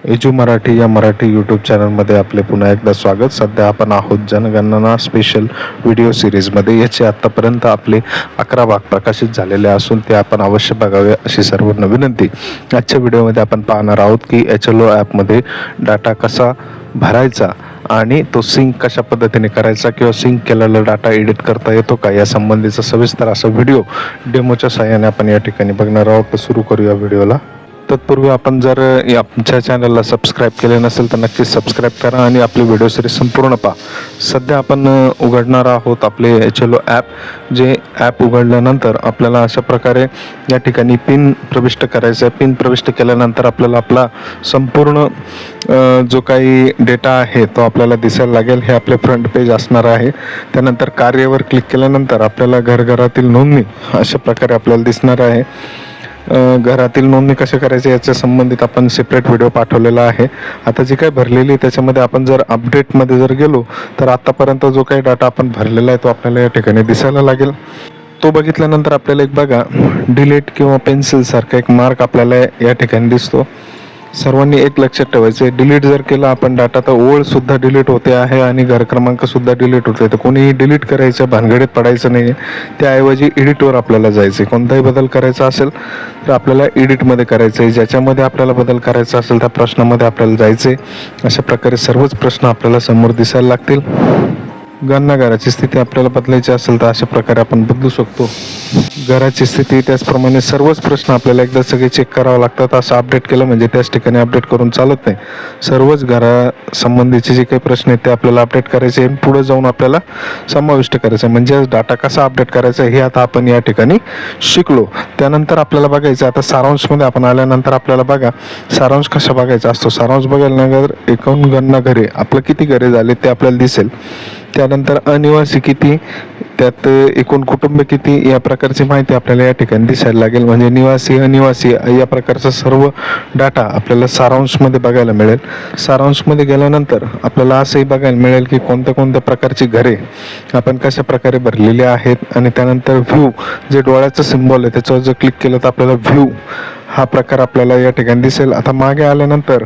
Edu Marathi या Marathi YouTube चॅनलमध्ये आपले पुन्हा एकदा स्वागत. सध्या आपण आहोत जनगणना स्पेशल व्हिडिओ सिरीजमध्ये. याचे आत्तापर्यंत आपले 11 भाग प्रकाशित झालेले असून ते आपण अवश्य बघावे अशी सर्वांना विनंती. आजच्या व्हिडिओमध्ये आपण पाहणार आहोत की HLO ॲपमध्ये डाटा कसा भरायचा आणि तो सिंक कशा पद्धतीने करायचा किंवा सिंक केलेला डाटा एडिट करता येतो का या संबंधीचा सविस्तर असा व्हिडिओ डेमोच्या सहाय्याने आपण या ठिकाणी बघणार आहोत. तर सुरू करूया व्हिडिओला. तत्पूर्वी आपण जर आमच्या चॅनलला सबस्क्राईब केले नसेल तर नक्कीच सबस्क्राईब करा आणि आपली व्हिडिओ सिरीज संपूर्ण पहा. सध्या आपण उघडणार आहोत आपले HLO ॲप. जे ॲप उघडल्यानंतर आपल्याला अशा प्रकारे या ठिकाणी पिन प्रविष्ट करायचं आहे. पिन प्रविष्ट केल्यानंतर आपल्याला आपला संपूर्ण जो काही डेटा आहे तो आपल्याला दिसायला लागेल. हे आपले फ्रंट पेज असणार आहे. त्यानंतर कार्यवर क्लिक केल्यानंतर आपल्याला घरघरातील नोंदणी अशा प्रकारे आपल्याला दिसणार आहे. घरातील नोंदणी कशी करायची याच्या संबंधित आपण सेपरेट व्हिडिओ पाठवलेला आहे. आता जी काही भरलेली त्याच्यामध्ये आपण जर अपडेटमध्ये जर गेलो तर आतापर्यंत जो काही डाटा आपण भरलेला आहे तो आपल्याला या ठिकाणी दिसायला लागेल. तो बघितल्यानंतर आपल्याला एक बघा डिलीट किंवा पेन्सिल सारखा एक मार्क आपल्याला या ठिकाणी दिसतो. सर्वांनी एक लक्षात ठेवायचं आहे, डिलीट जर केला आपण डाटा तर ओळ सुद्धा डिलीट होते आहे आणि घर क्रमांक सुद्धा डिलीट होते. तर कोणीही डिलीट करायचं भानगडीत पडायचं नाही. त्याऐवजी एडिटवर आपल्याला जायचं आहे. कोणताही बदल करायचा असेल तर आपल्याला एडिटमध्ये करायचं आहे. ज्याच्यामध्ये आपल्याला बदल करायचा असेल त्या प्रश्नामध्ये आपल्याला जायचं आहे. अशा प्रकारे सर्वच प्रश्न आपल्याला समोर दिसायला लागतील. घराची स्थिती आपल्याला बदलायची असेल तर अशा प्रकारे आपण बदलू शकतो. घराची स्थिती त्याचप्रमाणे सर्वच प्रश्न आपल्याला एकदा सगळे चेक करावं लागतात. असं अपडेट केलं म्हणजे त्याच ठिकाणी अपडेट करून चालत नाही. सर्वच घरासंबंधीचे जे काही प्रश्न आहेत ते आपल्याला अपडेट करायचे आहे. पुढे जाऊन आपल्याला समाविष्ट करायचं आहे. म्हणजे डाटा कसा अपडेट करायचा हे आता आपण या ठिकाणी शिकलो. त्यानंतर आपल्याला बघायचं आता सारांशमध्ये आपण आल्यानंतर आपल्याला बघा सारांश कसा बघायचा असतो. सारांश बघायला नगर एकूण गणना घरे आपलं किती घरे झाले ते आपल्याला दिसेल. त्यानंतर अनिवासी किती, त्यात एकूण कुटुंब किती या प्रकारची माहिती आपल्याला या ठिकाणी दिसायला लागेल. म्हणजे निवासी अनिवासी या प्रकारचा सर्व डाटा आपल्याला सारांशमध्ये बघायला मिळेल. सारांशमध्ये गेल्यानंतर आपल्याला असंही बघायला मिळेल की कोणत्या कोणत्या प्रकारची घरे आपण कशा प्रकारे भरलेली आहेत. आणि त्यानंतर व्ह्यू जे डोळ्याचं सिम्बॉल आहे त्याच्यावर जर क्लिक केलं तर आपल्याला व्ह्यू हा प्रकार आपल्याला या ठिकाणी दिसेल. आता मागे आल्यानंतर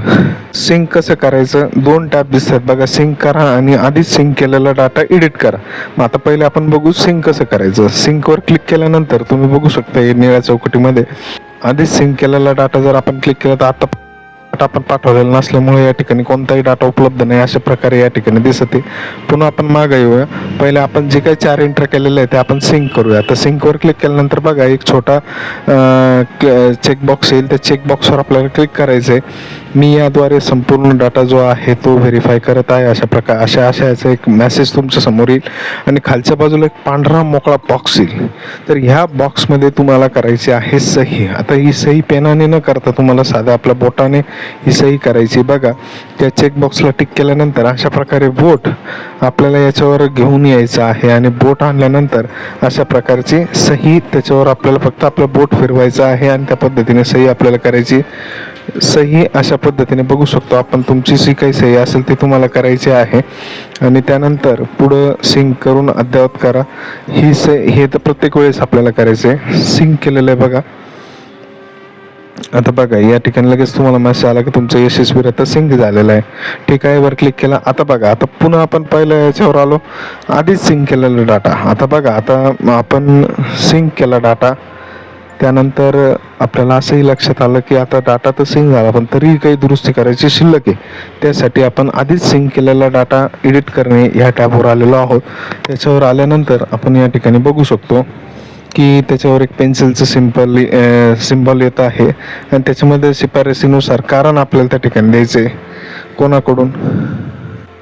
सिंक कसं करायचं 2 टॅब दिसतात बघा. सिंक करा आणि आधीच सिंक केलेला डाटा एडिट करा. मग आता पहिले आपण बघू सिंक कसं करायचं. सिंकवर क्लिक केल्यानंतर तुम्ही बघू शकता निळ्या चौकटीमध्ये आधीच सिंक केलेला डाटा जर आपण क्लिक केला तर आता डाटा आपण पाठवलेला नसल्यामुळे या ठिकाणी कोणताही डाटा उपलब्ध नाही अशा प्रकारे या ठिकाणी दिसते. पुन्हा आपण मागे येऊया. पहिले आपण जे काही 4 एंट्री केलेले आहे ते आपण सिंक करूया. आता सिंकवर क्लिक केल्यानंतर बघा एक छोटा चेकबॉक्स येईल. त्या चेकबॉक्सवर आपल्याला क्लिक करायचं आहे. मी याद्वारे संपूर्ण डाटा जो आहे तो व्हेरीफाय करत आहे अशा याचा एक मेसेज तुमच्या समोर येईल आणि खालच्या बाजूला एक पांढरा मोकळा बॉक्स येईल. तर ह्या बॉक्समध्ये तुम्हाला करायची आहे सही. आता ही सही पेनाने न करता तुम्हाला साध्या आपल्या बोटाने ही सही करायची. बघा त्या चेकबॉक्सला टिक केल्यानंतर अशा प्रकारे बोट आपल्याला याच्यावर घेऊन यायचं आहे आणि बोट आणल्यानंतर अशा प्रकारची सही त्याच्यावर आपल्याला फक्त आपलं बोट फिरवायचं आहे आणि त्या पद्धतीने सही आपल्याला करायची. सही अशा पद्धतीने बघू शकतो आपण. तुमची जी काही सही असेल ती तुम्हाला करायची आहे आणि त्यानंतर पुढं सिंक करून अद्ययावत करा. ही सही हे तर प्रत्येक वेळेस आपल्याला करायचं आहे. सिंक केलेलं आहे बघा. आता बघा या ठिकाणी लगेच तुम्हाला मेसेज आला की तुमचं यशस्वीरित्या सिंक झालेलं आहे. ठीक आहे, वर क्लिक केला. आता बघा आता पुन्हा आपण पहिल्या याच्यावर आलो. आधीच सिंक केलेला डाटा. आता बघा आता आपण सिंक केला डाटा. त्यानंतर आपल्याला असंही लक्षात आलं की आता डाटा तर सिंक झाला पण तरीही काही दुरुस्ती करायची शिल्लक आहे. त्यासाठी आपण आधीच सिंक केलेला डाटा एडिट करणे ह्या टॅबवर आलेलो आहोत. त्याच्यावर आल्यानंतर आपण या ठिकाणी बघू शकतो की त्याच्यावर एक पेन्सिलचं सिम्बॉल येत आहे आणि त्याच्यामध्ये शिफारसीनुसार कारण आपल्याला त्या ठिकाणी द्यायचं आहे. कोणाकडून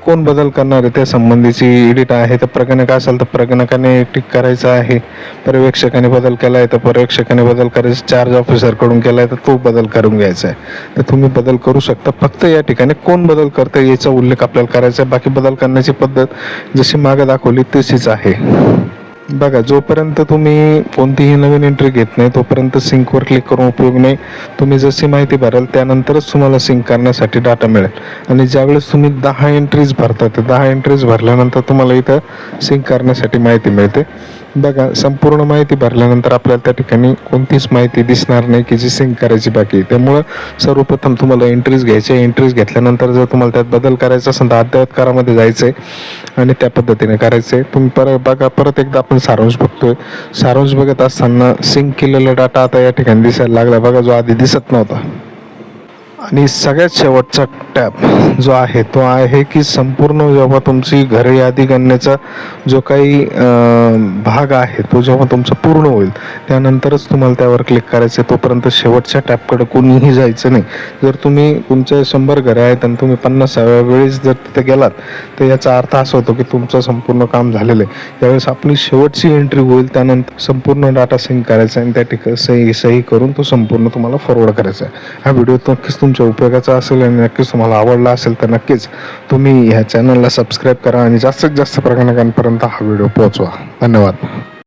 कोण बदल करणार आहे त्या संबंधीची एडिट आहे. तर प्रगणक असेल तर प्रगणकाने टिक करायचं आहे. पर्यवेक्षकाने बदल केला आहे तर पर्यवेक्षकाने बदल करायचा. चार्ज ऑफिसरकडून केला आहे तर तो बदल करून घ्यायचा आहे. तर तुम्ही बदल करू शकता. फक्त या ठिकाणी कोण बदल करतं याचा उल्लेख आपल्याला करायचा आहे. बाकी बदल करण्याची पद्धत जशी मागे दाखवली तशीच आहे. बघा जोपर्यंत तुम्ही कोणतीही नवीन एंट्री घेत नाही तोपर्यंत सिंकवर क्लिक करून उपयोग नाही. तुम्ही जशी माहिती भराल त्यानंतरच तुम्हाला सिंक करण्यासाठी डाटा मिळेल. आणि ज्यावेळेस तुम्ही 10 एंट्रीज भरता तर 10 एंट्रीज भरल्यानंतर तुम्हाला इथं सिंक करण्यासाठी माहिती मिळते. बघा, संपूर्ण माहिती भरल्यानंतर आपल्याला त्या ठिकाणी कोणतीच माहिती दिसणार नाही की जी सिंक करायची बाकी आहे. त्यामुळं सर्वप्रथम तुम्हाला एंट्रीज घ्यायचे. एंट्रीज घेतल्यानंतर जर तुम्हाला त्यात बदल करायचा असेल तर अद्ययावत करामध्ये जायचं आहे आणि त्या पद्धतीने करायचं आहे. तुम्ही परत एकदा आपण सारांश बघतोय. सारांश बघत असताना सिंक केलेला डाटा आता या ठिकाणी दिसायला लागला बघा, जो आधी दिसत नव्हता. आणि सगळ्यात शेवटचा टॅब जो आहे तो आहे की संपूर्ण जेव्हा तुमची घर यादी गणनेचा जो काही भाग आहे तो जेव्हा तुमचा पूर्ण होईल त्यानंतरच तुम्हाला त्यावर क्लिक करायचं आहे. तोपर्यंत शेवटच्या टॅबकडे कोणीही जायचं नाही. जर तुम्ही तुमचे 100 घरे आहेत आणि तुम्ही 50व्या वेळेस जर तिथे गेलात तर याचा अर्थ असा होतो की तुमचं संपूर्ण काम झालेलं आहे. त्यावेळेस आपली शेवटची एंट्री होईल, त्यानंतर संपूर्ण डाटा सिंक करायचा आणि त्या ठिकाणी सही करून तो संपूर्ण तुम्हाला फॉरवर्ड करायचा आहे. हा व्हिडिओ नक्कीच तुमच्या उपयोगाचा असेल आणि नक्कीच तुम्हाला आवडला असेल तर नक्कीच तुम्ही ह्या चॅनलला सबस्क्राईब करा आणि जास्तीत जास्त प्रमाणापर्यंत हा व्हिडिओ पोहोचवा. धन्यवाद.